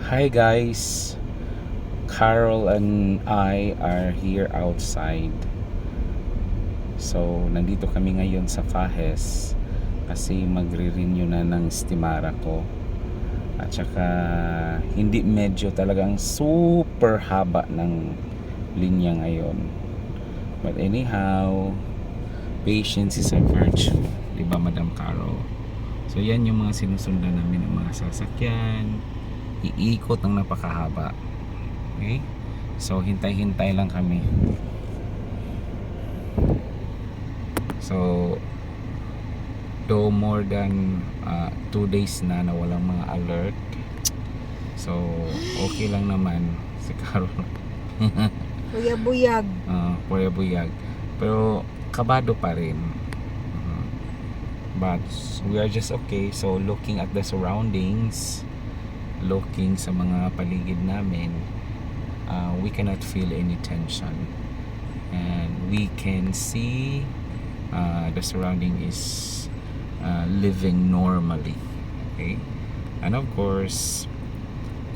Hi guys, Carol and I are here outside. So, nandito kami ngayon sa Fajes kasi magre-renew na ng Stimara ko. At saka hindi medyo talagang super haba ng linya ngayon. But anyhow, patience is a virtue, 'di ba Madam Carol? So yan yung mga sinusundan namin ng mga sasakyan. Iikot ng napakahaba. Okay? So hintay-hintay lang kami. So though more than 2 days na walang mga alert, so okay lang naman si Carol. Buyag-buyag. Buyag. Pero kabado pa rin. But we are just okay. So looking at the surroundings, looking sa mga paligid namin, we cannot feel any tension, and we can see the surrounding is living normally. Okay, and of course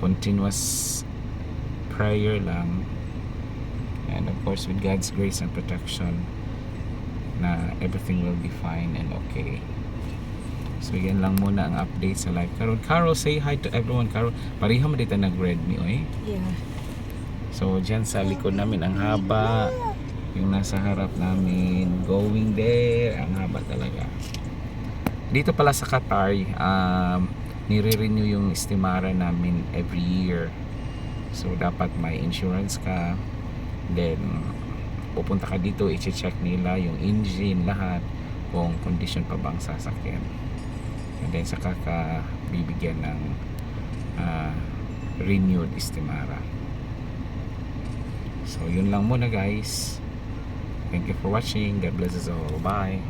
continuous prayer lang, and of course with God's grace and protection na everything will be fine and okay. So yan lang muna ang update sa live. Carol, say hi to everyone. Carol, pareha mo dito nag-read me, oy. Yeah. So dyan sa likod namin ang haba, yung nasa harap namin going there, ang haba talaga. Dito pala sa Qatar, nire-renew yung Stimara namin every year. So dapat may insurance ka, then pupunta ka dito, i-check nila yung engine, lahat, kung condition pa bang sasakyan, and then saka ka bibigyan ng renewed Stimara. So yun lang muna guys. Thank you for watching. God bless us all. Bye.